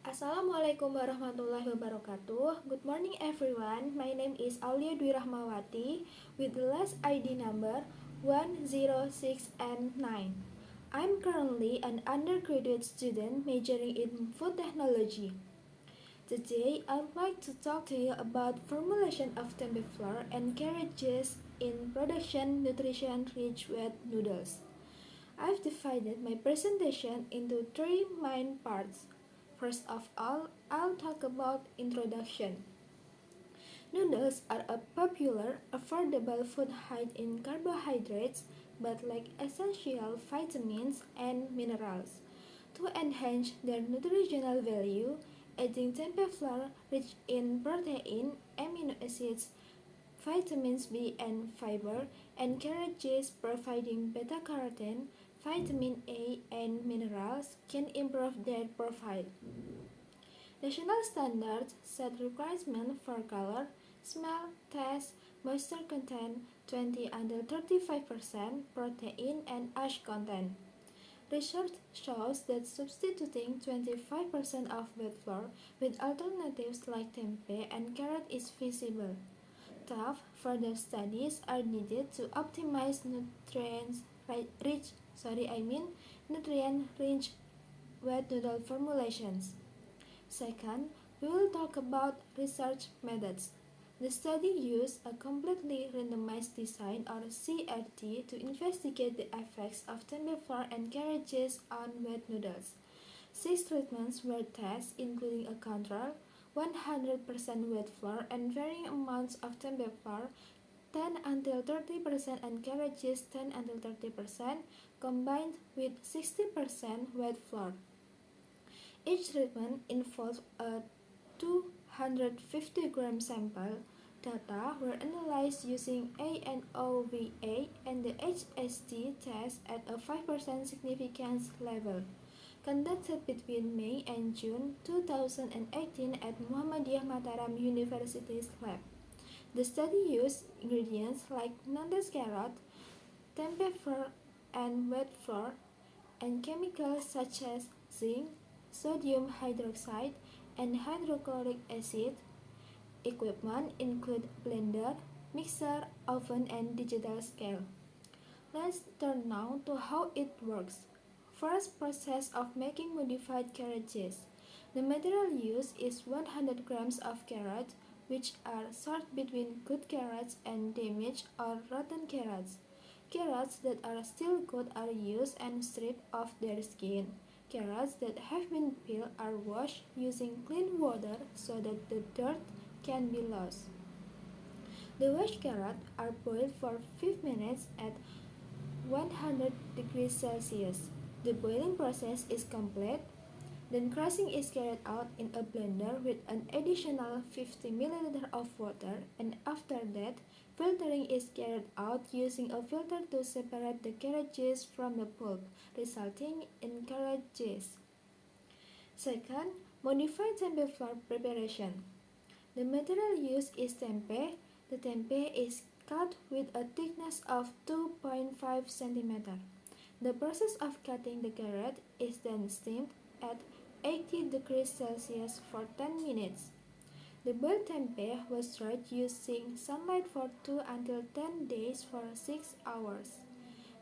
Assalamualaikum warahmatullahi wabarakatuh. Good morning everyone. My name is Aulia Dwi Rahmawati with the last ID number 106 and 9. I'm currently an undergraduate student majoring in food technology. Today, I'd like to talk to you about formulation of tempe flour and carrot juice in production nutrition-rich wet noodles. I've divided my presentation into three main parts. First of all, I'll talk about introduction. Noodles are a popular, affordable food high in carbohydrates but lack essential vitamins and minerals. To enhance their nutritional value, adding tempeh flour rich in protein, amino acids, vitamins B and fiber, and carrot juice providing beta-carotene, vitamin A, and minerals can improve their profile. National standards set requirements for color, smell, taste, moisture content, 20 until 35%, protein, and ash content. Research shows that substituting 25% of wheat flour with alternatives like tempeh and carrot is feasible. Tough further studies are needed to optimize nutrient-rich wet noodle formulations. Second, we will talk about research methods. The study used a completely randomized design or CRT to investigate the effects of tempeh flour and carrot juice on wet noodles. Six treatments were tested, including a control, 100% wet flour and varying amounts of tempeh flour, 10 until 30% and carrot juice 10 until 30%, combined with 60% wet flour. Each treatment involved a 250-gram sample. Data were analyzed using ANOVA and the HST test at a 5% significance level, conducted between May and June 2018 at Muhammadiyah Mataram University's lab. The study used ingredients like non-dust carrot, tempeh flour, and wet flour, and chemicals such as zinc, sodium hydroxide, and hydrochloric acid. Equipment include blender, mixer, oven, and digital scale. Let's turn now to how it works. First, process of making modified carrot juice. The material used is 100 grams of carrot, which are sorted between good carrots and damaged or rotten carrots. Carrots that are still good are used and stripped of their skin. Carrots that have been peeled are washed using clean water so that the dirt can be lost. The washed carrots are boiled for 5 minutes at 100 degrees Celsius. The boiling process is complete. Then crushing is carried out in a blender with an additional 50 ml of water, and after that, filtering is carried out using a filter to separate the carrot juice from the pulp, resulting in carrot juice. Second, modified tempeh flour preparation. The material used is tempeh. The tempeh is cut with a thickness of 2.5 cm. The process of cutting the carrot is then steamed at 80 degrees Celsius for 10 minutes. The boiled tempeh was dried using sunlight for 2 until 10 days for 6 hours.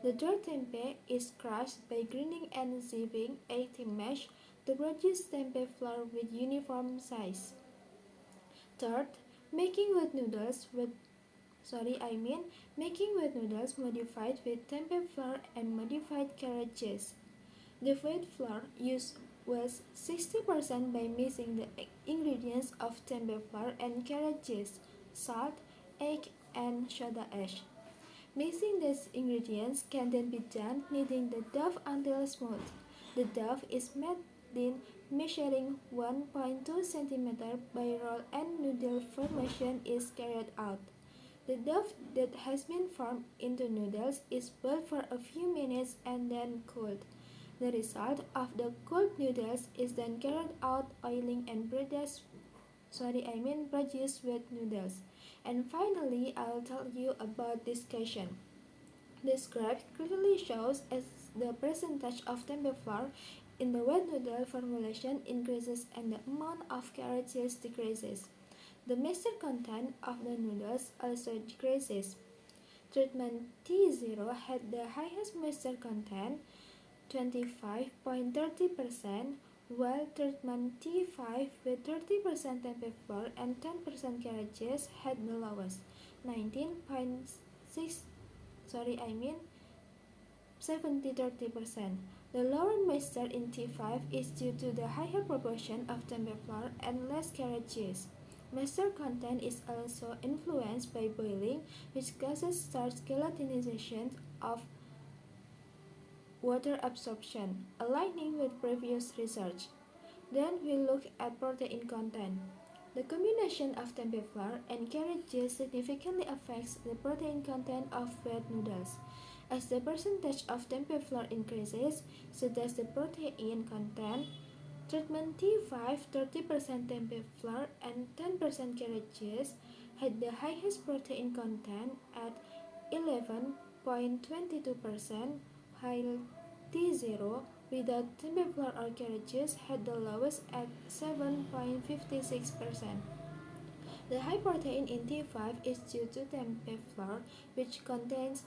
The dried tempeh is crushed by grinding and sieving a thin mash to produce tempeh flour with uniform size. Third, making wet noodles modified with tempeh flour and modified carrot juice. The wet flour used was 60% by mixing the ingredients of tempeh flour and carrot juice, salt, egg, and soda ash. Mixing these ingredients can then be done kneading the dough until smooth. The dough is made thin, measuring 1.2 cm by roll and noodle formation is carried out. The dough that has been formed into noodles is boiled for a few minutes and then cooled. The result of the cooled noodles is then carried out oiling and produce wet noodles. And finally, I'll tell you about discussion. This graph clearly shows as the percentage of tempeh flour in the wet noodle formulation increases and the amount of carrot juice decreases. The moisture content of the noodles also decreases. Treatment T0 had the highest moisture content, 25.30%, while treatment T5 with 30% tempeh flour and 10% carrot juice had the lowest, 19.6 sorry I mean 70-30%. The lower moisture in T5 is due to the higher proportion of tempeh flour and less carrot juice. Moisture content is also influenced by boiling, which causes starch gelatinization of water absorption, aligning with previous research. Then we look at protein content. The combination of tempeh flour and carrot juice significantly affects the protein content of wet noodles. As the percentage of tempeh flour increases, so does the protein content. Treatment T5, 30% tempeh flour and 10% carrot juice had the highest protein content at 11.22%, while T0 without tempeh flour or carrot juice had the lowest at 7.56%. The high protein in T5 is due to tempeh flour, which contains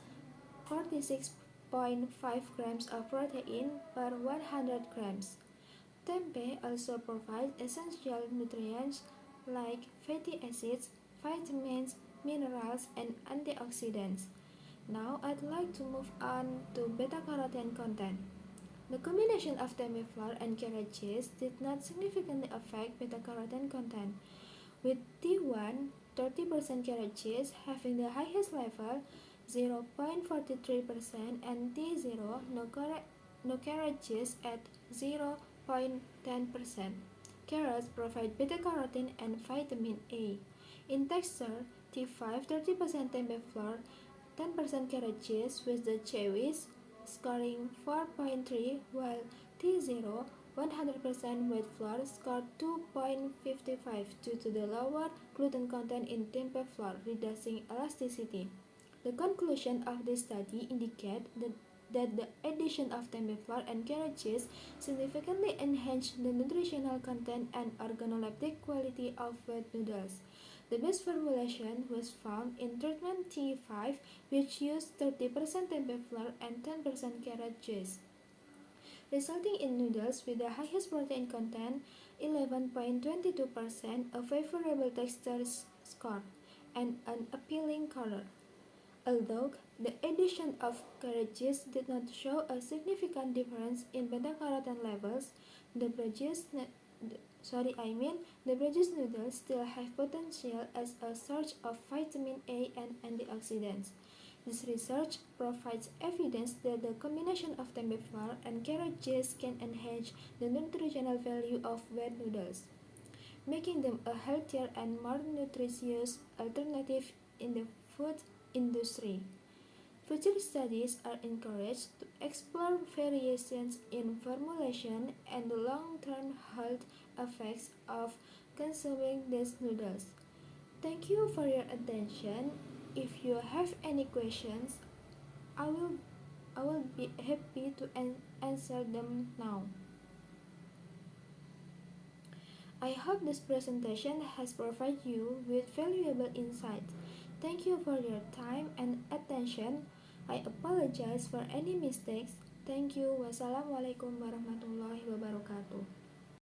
46.5 grams of protein per 100 grams. Tempeh also provides essential nutrients like fatty acids, vitamins, minerals, and antioxidants. Now I'd like to move on to beta-carotene content. The combination of tempeh flour and carrot juice did not significantly affect beta-carotene content, with T1 30% carrot juice having the highest level 0.43% and T0 no carrot juice at 0.10%. Carrots provide beta-carotene and vitamin A. In texture, T5 30% tempeh flour, 10% carrot juice with the Chewis scoring 4.3, while T0 100% wheat flour scored 2.55 due to the lower gluten content in tempeh flour, reducing elasticity. The conclusion of this study indicates that the addition of tempeh flour and carrot juice significantly enhanced the nutritional content and organoleptic quality of wet noodles. The best formulation was found in treatment T5, which used 30% tempeh flour and 10% carrot juice, resulting in noodles with the highest protein content, 11.22%, a favorable texture score, and an appealing color. Although the addition of carrot juice did not show a significant difference in beta-carotene levels, the produced noodles still have potential as a source of vitamin A and antioxidants. This research provides evidence that the combination of tempeh flour and carrot juice can enhance the nutritional value of wet noodles, making them a healthier and more nutritious alternative in the food industry. Future studies are encouraged to explore variations in formulation and the long-term health effects of consuming these noodles. Thank you for your attention. If you have any questions, I will be happy to answer them now. I hope this presentation has provided you with valuable insight. Thank you for your time and attention. I apologize for any mistakes. Thank you. Wassalamualaikum warahmatullahi wabarakatuh.